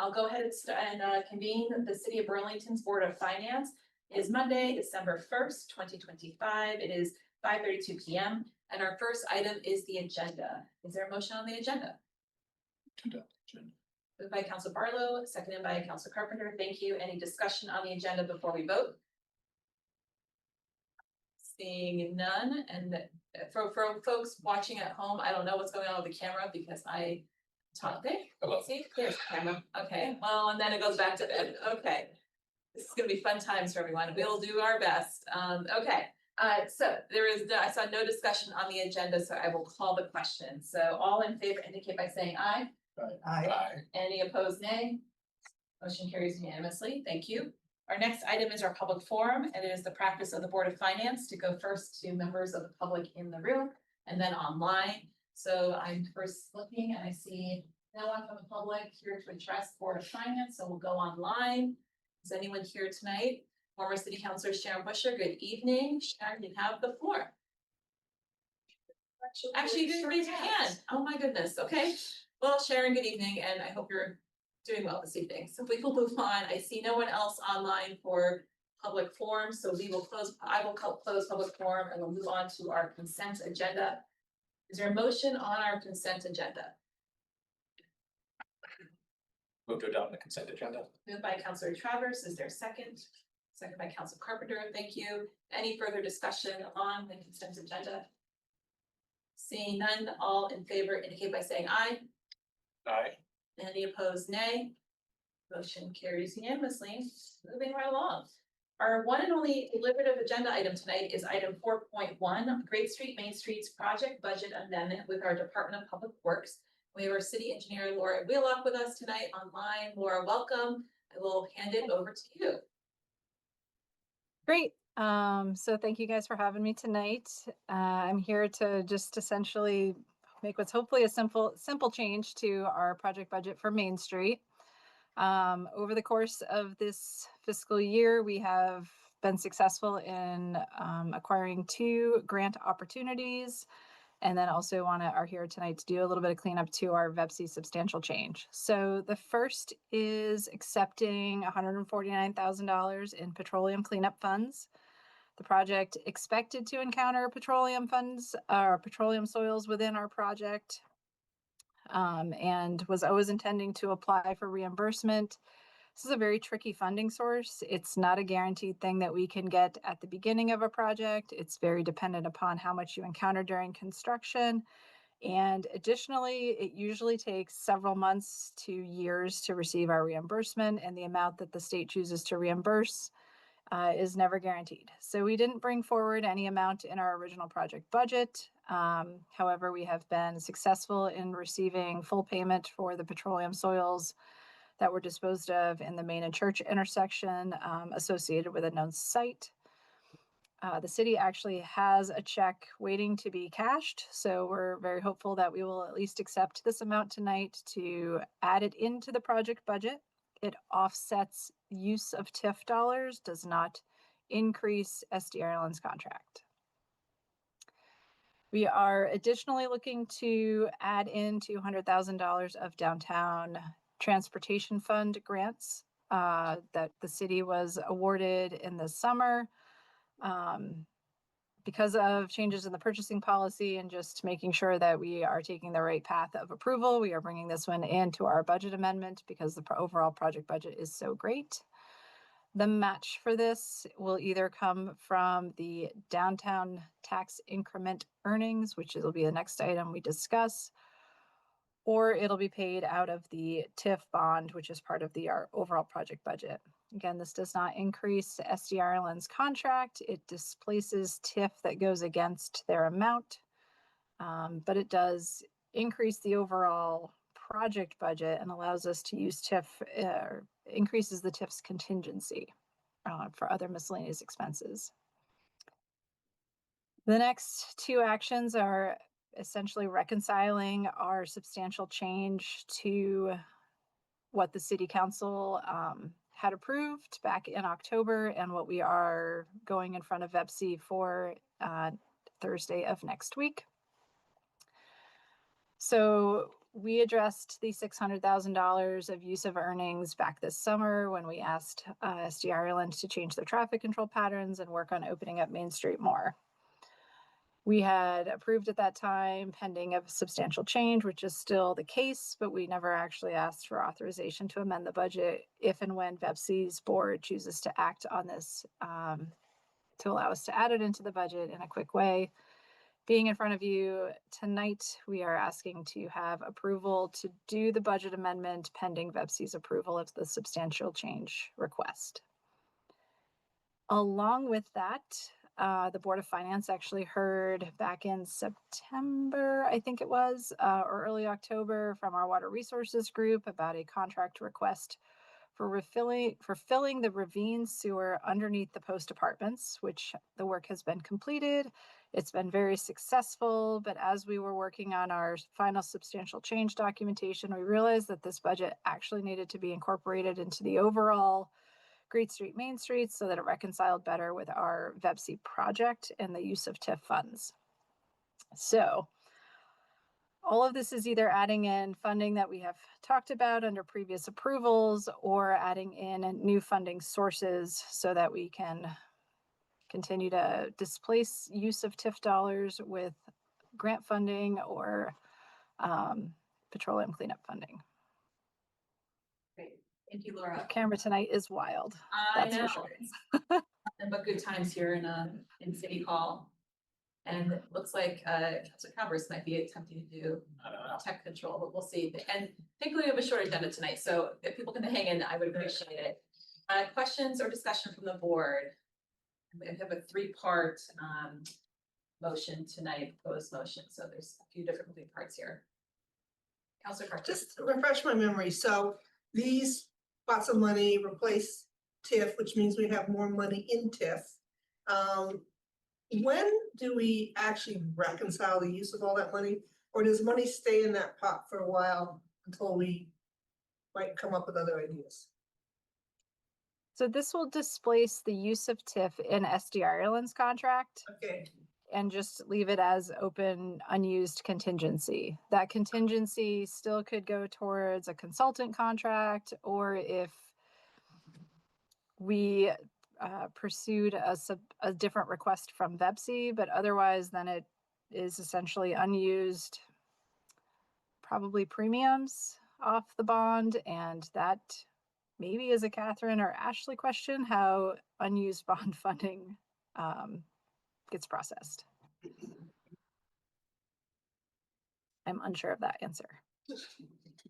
I'll go ahead and convene the City of Burlington's Board of Finance. It is Monday, December 1st, 2025. It is 5:32 p.m. And our first item is the agenda. Is there a motion on the agenda? Moved by Council Barlow, seconded by Council Carpenter. Thank you. Any discussion on the agenda before we vote? Seeing none, and for folks watching at home, I don't know what's going on with the camera because I talk there. Hello. See, there's the camera. Okay, well, and then it goes back to bed. Okay. This is gonna be fun times for everyone. We'll do our best. Okay. So I saw no discussion on the agenda, so I will call the question. So all in favor indicate by saying aye. Aye. Any opposed, nay? Motion carries unanimously. Thank you. Our next item is our public forum, and it is the practice of the Board of Finance to go first to members of the public in the room and then online. So I'm first looking and I see no one from the public here to address Board of Finance, so we'll go online. Is anyone here tonight? Former City Councilor Sharon Busher, good evening. Sharon, you have the floor. Actually, you didn't raise your hand. Oh my goodness, okay. Well, Sharon, good evening, and I hope you're doing well this evening. So we will move on. I see no one else online for public forum, so I will close public forum and we'll move on to our consent agenda. Is there a motion on our consent agenda? Move to adopt the consent agenda. Moved by Councilor Travers. Is there a second? Second by Council Carpenter. Thank you. Any further discussion on the consent agenda? Seeing none, all in favor indicate by saying aye. Aye. Any opposed, nay? Motion carries unanimously. Moving right along. Our one and only deliberative agenda item tonight is item 4.1, Great Street Main Street's project budget amendment with our Department of Public Works. We have our city engineer, Laura Wheelock, with us tonight online. Laura, welcome. I will hand it over to you. Great. So thank you guys for having me tonight. I'm here to just essentially make what's hopefully a simple change to our project budget for Main Street. Over the course of this fiscal year, we have been successful in acquiring 2 grant opportunities, and then also are here tonight to do a little bit of cleanup to our VEPC substantial change. So the first is accepting $149,000 in petroleum cleanup funds. The project expected to encounter petroleum funds or petroleum soils within our project, and was always intending to apply for reimbursement. This is a very tricky funding source. It's not a guaranteed thing that we can get at the beginning of a project. It's very dependent upon how much you encounter during construction. And additionally, it usually takes several months to years to receive our reimbursement, and the amount that the state chooses to reimburse is never guaranteed. So we didn't bring forward any amount in our original project budget. However, we have been successful in receiving full payment for the petroleum soils that were disposed of in the Main and Church intersection associated with a known site. The city actually has a check waiting to be cashed, so we're very hopeful that we will at least accept this amount tonight to add it into the project budget. It offsets use of TIF dollars, does not increase SD Ireland's contract. We are additionally looking to add in $200,000 of downtown transportation fund grants that the city was awarded in the summer. Because of changes in the purchasing policy and just making sure that we are taking the right path of approval, we are bringing this one into our budget amendment because the overall project budget is so great. The match for this will either come from the downtown tax increment earnings, which will be the next item we discuss, or it'll be paid out of the TIF bond, which is part of our overall project budget. Again, this does not increase SD Ireland's contract. It displaces TIF that goes against their amount, but it does increase the overall project budget and allows us to use TIF, increases the TIF's contingency for other miscellaneous expenses. The next 2 actions are essentially reconciling our substantial change to what the City Council had approved back in October and what we are going in front of VEPC for Thursday of next week. So we addressed the $600,000 of use of earnings back this summer when we asked SD Ireland to change their traffic control patterns and work on opening up Main Street more. We had approved at that time pending a substantial change, which is still the case, but we never actually asked for authorization to amend the budget if and when VEPC's board chooses to act on this to allow us to add it into the budget in a quick way. Being in front of you tonight, we are asking to have approval to do the budget amendment pending VEPC's approval of the substantial change request. Along with that, the Board of Finance actually heard back in September, I think it was, or early October, from our Water Resources Group about a contract request for filling the ravine sewer underneath the post apartments, which the work has been completed. It's been very successful, but as we were working on our final substantial change documentation, we realized that this budget actually needed to be incorporated into the overall Great Street, Main Street, so that it reconciled better with our VEPC project and the use of TIF funds. So all of this is either adding in funding that we have talked about under previous approvals or adding in new funding sources so that we can continue to displace use of TIF dollars with grant funding or petroleum cleanup funding. Great, thank you, Laura. Camera tonight is wild. I That's know. for sure. Nothing but good times here in City Hall. And it looks like Councilor Calvers might be attempting to do I don't know. tech control, but we'll see. And thankfully we have a short agenda tonight, so if people can hang in, I would appreciate it. Questions or discussion from the board? We have a three-part motion tonight, proposed motion, so there's a few different moving parts here. Councilor Carter. Just to refresh my memory, so these pots of money replace TIF, which means we have more money in TIF. When do we actually reconcile the use of all that money? Or does money stay in that pot for a while until we might come up with other ideas? So this will displace the use of TIF in SD Ireland's contract Okay, and just leave it as open, unused contingency. That contingency still could go towards a consultant contract, or if we pursued a different request from VEPC, but otherwise then it is essentially unused, probably premiums off the bond, and that maybe is a Catherine or Ashley question, how unused bond funding gets processed. I'm unsure of that answer.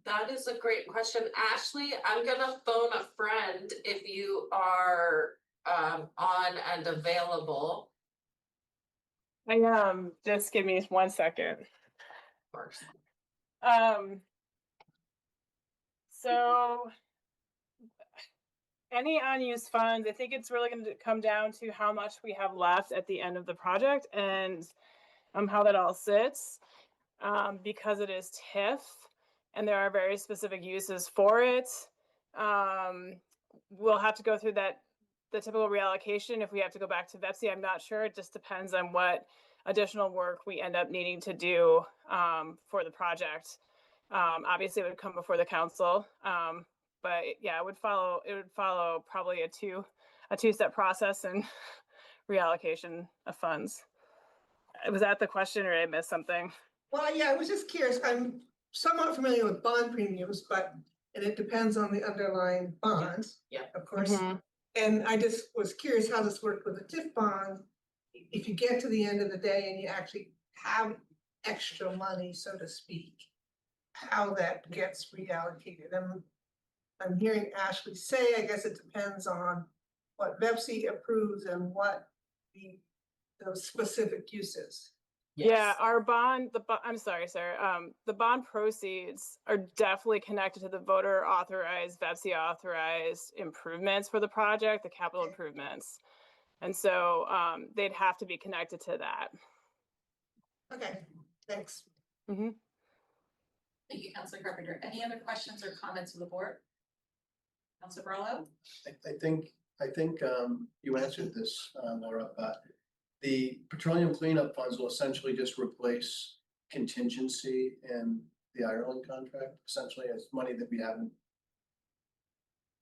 That is a great question. Ashley, I'm gonna phone a friend if you are on and available. I am. Just give me 1 second. First. So any unused funds, I think it's really going to come down to how much we have left at the end of the project and how that all sits. Because it is TIF and there are very specific uses for it. We'll have to go through the typical reallocation. If we have to go back to VEPC, I'm not sure. It just depends on what additional work we end up needing to do for the project. Obviously, it would come before the council, but yeah, it would follow probably a two-step process and reallocation of funds. Was that the question, or did I miss something? well, yeah, I was just curious. I'm somewhat familiar with bond premiums, and it depends on the underlying bonds. Yeah. Of course. Mhm. And I just was curious how this worked with a TIF bond. If you get to the end of the day and you actually have extra money, so to speak, how that gets reallocated. I'm hearing Ashley say, I guess it depends on what VEPC approves and what those specific uses. Yeah, our bond, I'm sorry, sir. The bond proceeds are definitely connected to the voter authorized, VEPC authorized improvements for the project, the capital improvements. And so they'd have to be connected to that. Okay, thanks. Mm-hmm. Thank you, Councilor Carpenter. Any other questions or comments from the board? Councilor Barlow? I think you answered this, Laura, but the petroleum cleanup funds will essentially just replace contingency, and the Ireland contract, essentially as money that we haven't.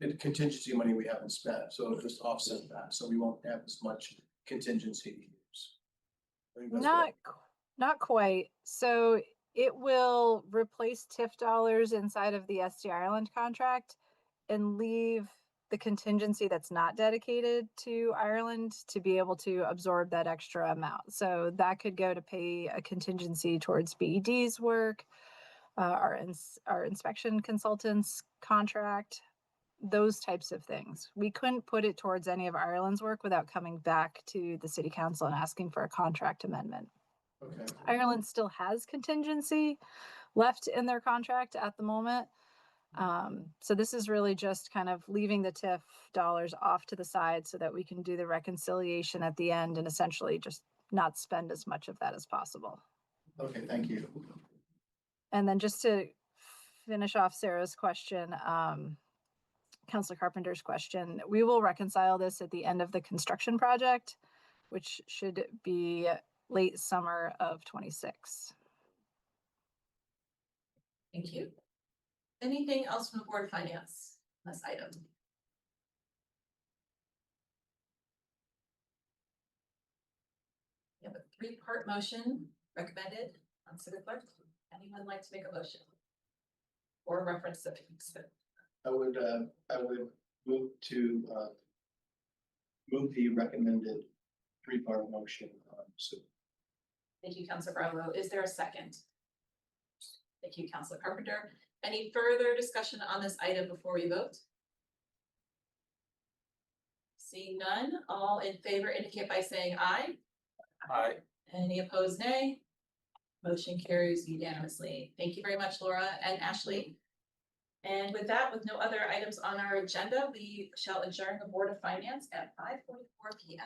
It's contingency money we haven't spent, so it'll just offset that, so we won't have as much contingency to use. I think that's what I- Not quite. So it will replace TIF dollars inside of the SD Ireland contract and leave the contingency that's not dedicated to Ireland to be able to absorb that extra amount. So that could go to pay a contingency towards BED's work, our inspection consultants contract, those types of things. We couldn't put it towards any of Ireland's work without coming back to the city council and asking for a contract amendment. Okay, Ireland still has contingency left in their contract at the moment. So this is really just kind of leaving the TIF dollars off to the side so that we can do the reconciliation at the end and essentially just not spend as much of that as possible. okay, thank you. And then just to finish off Sarah's question, Councilor Carpenter's question, we will reconcile this at the end of the construction project, which should be late summer of 26. Thank you. Anything else from the Board of Finance on this item? We have a three-part motion recommended on City Clerk. Anyone like to make a motion? Or reference the I would move to, move the recommended three-part motion. So Thank you, Councilor Barlow. Is there a second? Thank you, Councilor Carpenter. Any further discussion on this item before we vote? Seeing none, all in favor indicate by saying aye. Aye. Any opposed, nay? Motion carries unanimously. Thank you very much, Laura and Ashley. And with that, with no other items on our agenda, we shall adjourn the Board of Finance at 5:44 p.m.